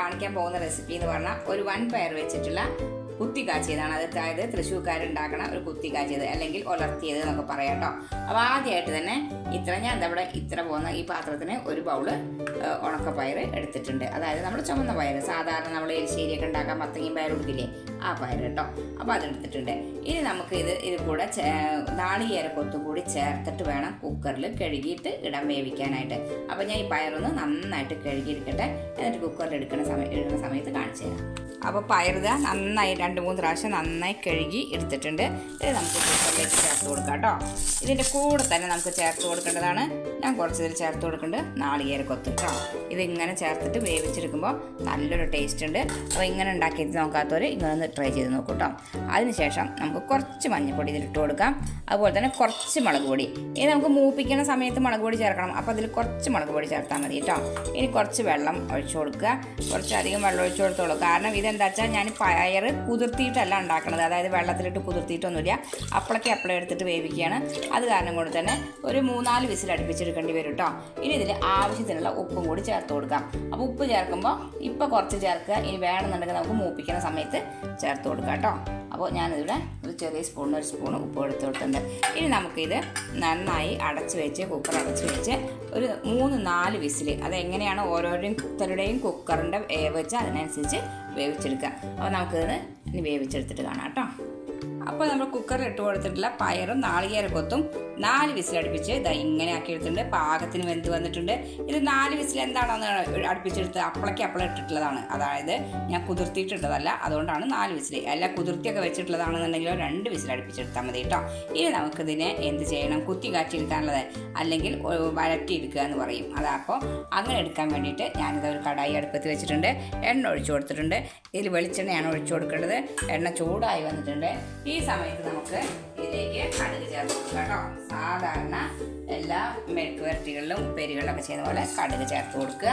കാണിക്കാൻ പോകുന്ന റെസിപ്പി എന്ന് പറഞ്ഞാൽ ഒരു വൻപയർ വെച്ചിട്ടുള്ള കുത്തി കാച്ചിയതാണ്. അതായത് തൃശ്ശൂർക്കാരുണ്ടാക്കണ ഒരു കുത്തി കാച്ചിയത് അല്ലെങ്കിൽ ഉലർത്തിയത് എന്നൊക്കെ പറയാം കേട്ടോ. അപ്പോൾ ആദ്യമായിട്ട് തന്നെ ഞാൻ ഇവിടെ ഇത്ര പോകുന്ന ഈ പാത്രത്തിന് ഒരു ബൗള് ഉണക്കപ്പയർ എടുത്തിട്ടുണ്ട്. അതായത് നമ്മുടെ ചുമന്ന പയർ, സാധാരണ നമ്മൾ എരിശ്ശേരിയൊക്കെ ഉണ്ടാക്കാൻ മത്തങ്ങയും പയർ കൊടുക്കില്ലേ, ആ പയർ കേട്ടോ. അപ്പോൾ അതെടുത്തിട്ടുണ്ട്. ഇനി നമുക്ക് ഇത് കൂടെ നാളികേരക്കൊത്തു കൂടി ചേർത്തിട്ട് വേണം കുക്കറിൽ കഴുകിയിട്ട് ഇടാൻ വേവിക്കാനായിട്ട്. അപ്പോൾ ഞാൻ ഈ പയറൊന്ന് നന്നായിട്ട് കഴുകിയെടുക്കട്ടെ, എന്നിട്ട് കുക്കറിൽ ഇടുന്ന സമയത്ത് കാണിച്ചു തരാം. അപ്പോൾ പയർ നന്നായി 2-3 പ്രാവശ്യം നന്നായി കഴുകി എടുത്തിട്ടുണ്ട്. ഇത് നമുക്ക് കുക്കറിലേക്ക് ചേർത്ത് കൊടുക്കാം കേട്ടോ. ഇതിൻ്റെ കൂടെ തന്നെ നമുക്ക് ചേർത്ത് കൊടുക്കേണ്ടതാണ്, ഞാൻ കുറച്ച് ചേർത്ത് കൊടുക്കേണ്ടത് നാളികേരക്കൊത്ത് കേട്ടോ. ഇതിങ്ങനെ ചേർത്തിട്ട് വേവിച്ചെടുക്കുമ്പോൾ നല്ലൊരു ടേസ്റ്റ് ഉണ്ട്. അപ്പോൾ ഇങ്ങനെ ഉണ്ടാക്കിയിട്ട് നോക്കാത്തവർ ഇങ്ങനെ ഒന്ന് ട്രൈ ചെയ്ത് നോക്കൂ കേട്ടോ. അതിനുശേഷം നമുക്ക് കുറച്ച് മഞ്ഞൾപ്പൊടി ഇതിലിട്ട് കൊടുക്കാം. അതുപോലെ തന്നെ കുറച്ച് മുളക് പൊടി. ഇനി നമുക്ക് മൂപ്പിക്കുന്ന സമയത്ത് മുളക് പൊടി ചേർക്കണം. അപ്പോൾ അതിൽ കുറച്ച് മുളക് പൊടി ചേർത്താൽ മതി കേട്ടോ. ഇനി കുറച്ച് വെള്ളം ഒഴിച്ചു കൊടുക്കുക, കുറച്ചധികം വെള്ളം ഒഴിച്ചു കൊടുത്തോളൂ. കാരണം ഇതെന്താ വെച്ചാൽ ഞാൻ പയർ കുതിർത്തിയിട്ടല്ല ഉണ്ടാക്കുന്നത്, അതായത് വെള്ളത്തിലിട്ട് കുതിർത്തിയിട്ടൊന്നുമില്ല, അപ്പളൊക്കെ എടുത്തിട്ട് വേവിക്കുകയാണ്. അത് കാരണം കൊണ്ട് തന്നെ ഒരു 3-4 വിസിൽ അടുപ്പിച്ചെടുക്കേണ്ടി വരും കേട്ടോ. ഇനി ഇതിൽ ആവശ്യത്തിനുള്ള ഉപ്പും കൂടി ചേർത്ത് കൊടുക്കാം. അപ്പോൾ ഉപ്പ് ചേർക്കുമ്പോൾ ഇപ്പോൾ കുറച്ച് ചേർക്കുക, ഇനി വേണമെന്നുണ്ടെങ്കിൽ നമുക്ക് മൂപ്പിക്കുന്ന സമയത്ത് ചേർത്ത് കൊടുക്കാം കേട്ടോ. അപ്പോൾ ഞാനിവിടെ ഒരു ചെറിയ ഒരു സ്പൂൺ ഉപ്പ് എടുത്ത് കൊടുത്തിട്ടുണ്ട്. ഇനി നമുക്കിത് നന്നായി അടച്ച് വെച്ച് കുക്കർ അടച്ച് വെച്ച് ഒരു 3-4 വിസിൽ, അതെങ്ങനെയാണ് ഓരോരുത്തരുടെയും കുക്കറിൻ്റെ വെച്ച് അതിനനുസരിച്ച് വേവിച്ചെടുക്കുക. അപ്പോൾ നമുക്കിത് ഇനി വേവിച്ചെടുത്തിട്ട് കാണാം കേട്ടോ. അപ്പോൾ നമ്മൾ കുക്കറിൽ ഇട്ട് കൊടുത്തിട്ടുള്ള പയറും നാളികേരക്കൊത്തും 4 വിസിൽ അടുപ്പിച്ച് ഇങ്ങനെ ആക്കി എടുത്തിട്ടുണ്ട്. പാകത്തിന് വെന്ത് വന്നിട്ടുണ്ട്. ഇത് 4 വിസിൽ എന്താണെന്ന് അടുപ്പിച്ചെടുത്ത് അപ്പളം ഇട്ടിട്ടുള്ളതാണ്, അതായത് ഞാൻ കുതിർത്തിയിട്ടിട്ടതല്ല, അതുകൊണ്ടാണ് 4 വിസിൽ. അല്ല കുതിർത്തിയൊക്കെ വെച്ചിട്ടുള്ളതാണെന്നുണ്ടെങ്കിലോ 2 വിസിൽ അടുപ്പിച്ചെടുത്താൽ മതി കേട്ടോ. ഇനി നമുക്കിതിനെ എന്ത് ചെയ്യണം, കുത്തി കാച്ചിയെടുക്കാനുള്ളത് അല്ലെങ്കിൽ വഴറ്റിയെടുക്കുക എന്ന് പറയും. അപ്പോൾ അങ്ങനെ എടുക്കാൻ വേണ്ടിയിട്ട് ഞാനിത് ഒരു കടായി അടുപ്പത്ത് വെച്ചിട്ടുണ്ട്. എണ്ണ ഒഴിച്ചു കൊടുത്തിട്ടുണ്ട്. ഇതിൽ വെളിച്ചെണ്ണയാണ് ഒഴിച്ചു കൊടുക്കേണ്ടത്. എണ്ണ ചൂടായി വന്നിട്ടുണ്ട്. ഈ സമയത്ത് നമുക്ക് ഇതിലേക്ക് കടുക് ചേർത്ത് കൊടുക്കാം കേട്ടോ. സാധാരണ എല്ലാ മെഴുക്ക് വരട്ടികളിലും ഉപ്പേരികളിലൊക്കെ ചെയ്യുന്ന പോലെ കടുക് ചേർത്ത് കൊടുക്കുക.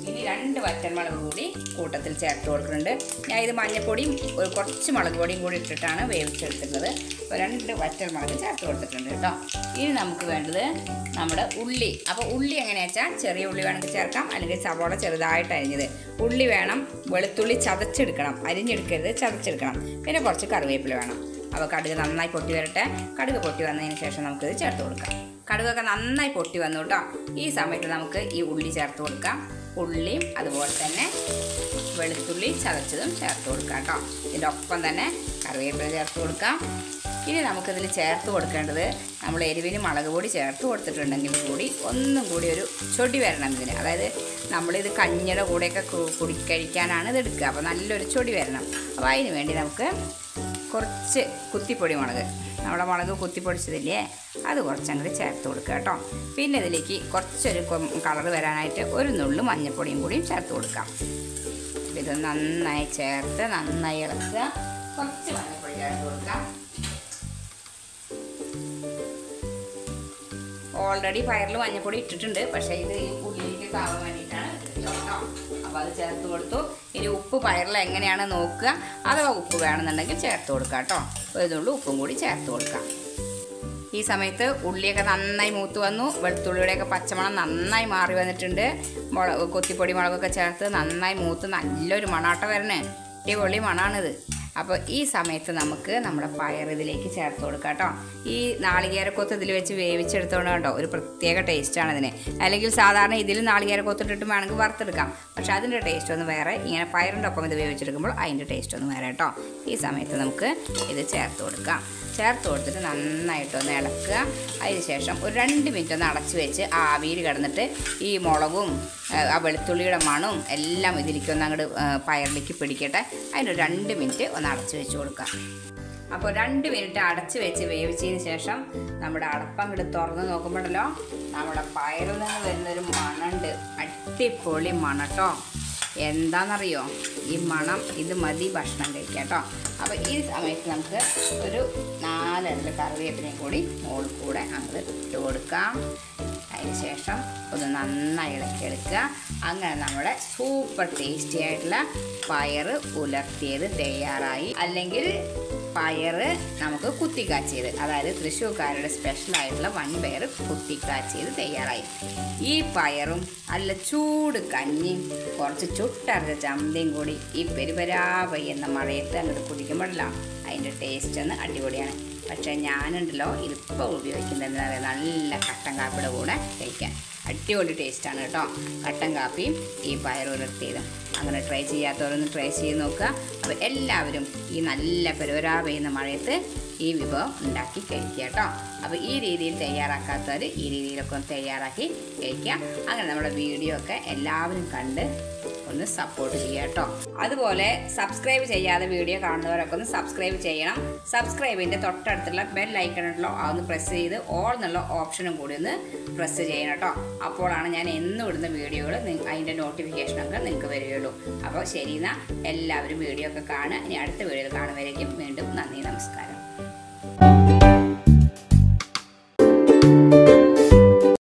ഇനി 2 വറ്റൽമുളക് കൂടി കൂട്ടത്തിൽ ചേർത്ത് കൊടുക്കുന്നുണ്ട്. ഞാൻ ഇത് മഞ്ഞൾപ്പൊടിയും കുറച്ച് മുളക് പൊടിയും കൂടി ഇട്ടിട്ടാണ് വേവിച്ചെടുത്തിട്ടുള്ളത്. അപ്പോൾ 2 വറ്റൽമുളക് ചേർത്ത് കൊടുത്തിട്ടുണ്ട് കേട്ടോ. ഇനി നമുക്ക് വേണ്ടത് നമ്മുടെ ഉള്ളി. അപ്പോൾ ഉള്ളി എങ്ങനെയാ വെച്ചാൽ ചെറിയ ഉള്ളി വേണമെങ്കിൽ ചേർക്കാം, അല്ലെങ്കിൽ സവോള ചെറുതായിട്ട് അരിഞ്ഞത്. ഉള്ളി വേണം, വെളുത്തുള്ളി ചതച്ചെടുക്കണം, അരിഞ്ഞെടുക്കരുത്, ചതച്ചെടുക്കണം. പിന്നെ കുറച്ച് കറിവേപ്പില വേണം. അപ്പോൾ കടുക് നന്നായി പൊട്ടി വരട്ടെ. കടുക് പൊട്ടി വന്നതിന് ശേഷം നമുക്കിത് ചേർത്ത് കൊടുക്കാം. കടുകൊക്കെ നന്നായി പൊട്ടി വന്നു കേട്ടോ. ഈ സമയത്ത് നമുക്ക് ഈ ഉള്ളി ചേർത്ത് കൊടുക്കാം. ഉള്ളിയും അതുപോലെ തന്നെ വെളുത്തുള്ളി ചതച്ചതും ചേർത്ത് കൊടുക്കാം കേട്ടോ. ഇതിൻ്റെ ഒപ്പം തന്നെ കറിവേപ്പില ചേർത്ത് കൊടുക്കാം. ഇനി നമുക്കിതിൽ ചേർത്ത് കൊടുക്കേണ്ടത്, നമ്മൾ എരിവിന് മുളക് പൊടി ചേർത്ത് കൊടുത്തിട്ടുണ്ടെങ്കിൽ കൂടി ഒന്നും കൂടി ഒരു ചൊടി വരണം ഇതിന്. അതായത് നമ്മളിത് കഞ്ഞിയുടെ കൂടെയൊക്കെ കഴിക്കാനാണ് ഇത് എടുക്കുക. അപ്പോൾ നല്ലൊരു ചൊടി വരണം. അപ്പോൾ അതിന് വേണ്ടി നമുക്ക് കുറച്ച് കുത്തിപ്പൊടി മുളക്, നമ്മുടെ മുളക് കുത്തിപ്പൊടിച്ചതില്ലേ, അത് കുറച്ചങ്ങോട്ട് ചേർത്ത് കൊടുക്കുക കേട്ടോ. പിന്നെ ഇതിലേക്ക് കുറച്ചൊരു കളർ വരാനായിട്ട് ഒരു നുള്ളു മഞ്ഞൾപ്പൊടിയും കൂടിയും ചേർത്ത് കൊടുക്കാം. ഇത് നന്നായി ചേർത്ത് നന്നായി ഇളക്കുക. കുറച്ച് മഞ്ഞൾപ്പൊടി ചേർത്ത് കൊടുക്കാം. ഓൾറെഡി പയറിൽ മഞ്ഞൾപ്പൊടി ഇട്ടിട്ടുണ്ട്, പക്ഷേ ഇത് ഈ ഉള്ളിലേക്ക് ആവാൻ വേണ്ടിയിട്ടാണ് കേട്ടോ. അപ്പോൾ അത് ചേർത്ത് കൊടുത്തു. ഇനി ഉപ്പ് പയറിൽ എങ്ങനെയാണ് നോക്കുക, അഥവാ ഉപ്പ് വേണമെന്നുണ്ടെങ്കിൽ ചേർത്ത് കൊടുക്കാം കേട്ടോ. ഇതുള്ളൂ ഉപ്പും കൂടി ചേർത്ത് കൊടുക്കാം. ഈ സമയത്ത് ഉള്ളിയൊക്കെ നന്നായി മൂത്ത് വന്നു. വെളുത്തുള്ളിയുടെയൊക്കെ പച്ചമണം നന്നായി മാറി വന്നിട്ടുണ്ട്. കൊത്തിപ്പൊടി മുളകൊക്കെ ചേർത്ത് നന്നായി മൂത്ത് നല്ലൊരു മണാട്ട വരണേ, അടിപൊളി മണാണിത്. അപ്പോൾ ഈ സമയത്ത് നമുക്ക് നമ്മുടെ പയർ ഇതിലേക്ക് ചേർത്ത് കൊടുക്കാം കേട്ടോ. ഈ നാളികേരക്കൊത്ത് ഇതിൽ വെച്ച് വേവിച്ചെടുത്തോണ്ട് കേട്ടോ, ഒരു പ്രത്യേക ടേസ്റ്റാണ് ഇതിന്. അല്ലെങ്കിൽ സാധാരണ ഇതിൽ നാളികേരക്കൊത്തിട്ടിട്ട് വേണമെങ്കിൽ വറുത്തെടുക്കാം, പക്ഷേ അതിൻ്റെ ടേസ്റ്റ് ഒന്ന് വേറെ. ഇങ്ങനെ പയറിൻ്റെ ഒപ്പം ഇത് വേവിച്ചെടുക്കുമ്പോൾ അതിൻ്റെ ടേസ്റ്റ് ഒന്ന് വേറെ കേട്ടോ. ഈ സമയത്ത് നമുക്ക് ഇത് ചേർത്ത് കൊടുക്കാം. ചേർത്ത് കൊടുത്തിട്ട് നന്നായിട്ടൊന്ന് ഇളക്കുക. അതിനുശേഷം ഒരു 2 മിനിറ്റ് ഒന്ന് അടച്ച് വെച്ച് ആവിയിൽ കിടന്നിട്ട് ഈ മുളകും ആ വെളുത്തുള്ളിയുടെ മണവും എല്ലാം ഇതിലേക്കൊന്ന് അങ്ങോട്ട് പയറിലേക്ക് പിടിക്കട്ടെ. അതിനൊരു 2 മിനിറ്റ് ഒന്ന് അടച്ച് വെച്ച് കൊടുക്കാം. അപ്പോൾ 2 മിനിറ്റ് അടച്ച് വെച്ച് വേവിച്ചതിന് ശേഷം നമ്മുടെ അടപ്പം അങ്ങോട്ട് തുറന്ന് നോക്കുമ്പോഴല്ലോ നമ്മുടെ പയറിൽ നിന്ന് വരുന്നൊരു മണമുണ്ട്, അടിപൊളി മണം കേട്ടോ. എന്താണെന്നറിയോ, ഈ മണം ഇത് മതി ഭക്ഷണം കഴിക്കാം കേട്ടോ. അപ്പോൾ ഈ സമയത്ത് നമുക്ക് ഒരു 4 അല്ലി കറിവേപ്പിലയും കൂടി മുകളിൽ കൂടെ അങ്ങോട്ട് ഇട്ട് കൊടുക്കാം. അതിന് ശേഷം ഒന്ന് നന്നായി ഇളക്കിയെടുക്കുക. അങ്ങനെ നമ്മുടെ സൂപ്പർ ടേസ്റ്റി ആയിട്ടുള്ള പയർ ഉലർത്തിയത് തയ്യാറായി. അല്ലെങ്കിൽ പയറ് നമുക്ക് കുത്തിക്കാച്ചിയത്, അതായത് തൃശ്ശൂർക്കാരുടെ സ്പെഷ്യലായിട്ടുള്ള വൻപയർ കുത്തിക്കാച്ചിയത് തയ്യാറായി. ഈ പയറും നല്ല ചൂട് കഞ്ഞിയും കുറച്ച് ചുട്ടരച്ച ചമ്മന്തിയും കൂടി ഈ പെരുപരാ പെയ്യുന്ന മഴയത്ത് അങ്ങോട്ട് കുടിക്കുമ്പോഴല്ല അതിൻ്റെ ടേസ്റ്റ് ഒന്ന് അടിപൊളിയാണ്. പക്ഷേ ഞാനുണ്ടല്ലോ ഇതിപ്പോൾ ഉപയോഗിക്കുന്നത് എന്താ പറയുക, നല്ല കട്ടൻ കാപ്പിയുടെ കൂടെ കഴിക്കാൻ അടിപൊളി ടേസ്റ്റാണ് കേട്ടോ. കട്ടൻ കാപ്പിയും ഈ പയർ ഉലർത്തിയതും. അങ്ങനെ ട്രൈ ചെയ്യാത്തവരൊന്ന് ട്രൈ ചെയ്ത് നോക്കുക. അപ്പോൾ എല്ലാവരും ഈ നല്ല പെരുവരാ പെയ്യുന്ന മഴയത്ത് ഈ വിഭവം ഉണ്ടാക്കി കഴിക്കുക കേട്ടോ. അപ്പോൾ ഈ രീതിയിൽ തയ്യാറാക്കാത്തവർ ഈ രീതിയിലൊക്കെ ഒന്ന് തയ്യാറാക്കി കഴിക്കുക. അങ്ങനെ നമ്മുടെ വീഡിയോ ഒക്കെ എല്ലാവരും കണ്ട് ഒന്ന് സപ്പോർട്ട് ചെയ്യുക കേട്ടോ. അതുപോലെ സബ്സ്ക്രൈബ് ചെയ്യാതെ വീഡിയോ കാണുന്നവരൊക്കെ ഒന്ന് സബ്സ്ക്രൈബ് ചെയ്യണം. സബ്സ്ക്രൈബിൻ്റെ തൊട്ടടുത്തുള്ള ബെൽ ഐക്കൺ ഉണ്ടല്ലോ, അതൊന്ന് പ്രസ് ചെയ്ത് ഓൾ എന്നുള്ള ഓപ്ഷനും കൂടി ഒന്ന് പ്രസ് ചെയ്യണം കേട്ടോ. അപ്പോഴാണ് ഞാൻ എന്നും ഇടുന്ന വീഡിയോകൾ അതിൻ്റെ നോട്ടിഫിക്കേഷനൊക്കെ നിങ്ങൾക്ക് വരികയുള്ളൂ. അപ്പോൾ ശരി, എന്നാൽ എല്ലാവരും വീഡിയോ ഒക്കെ കാണുക. ഇനി അടുത്ത വീഡിയോയിൽ കാണുന്നവരേക്കും വീണ്ടും നന്ദി, നമസ്കാരം.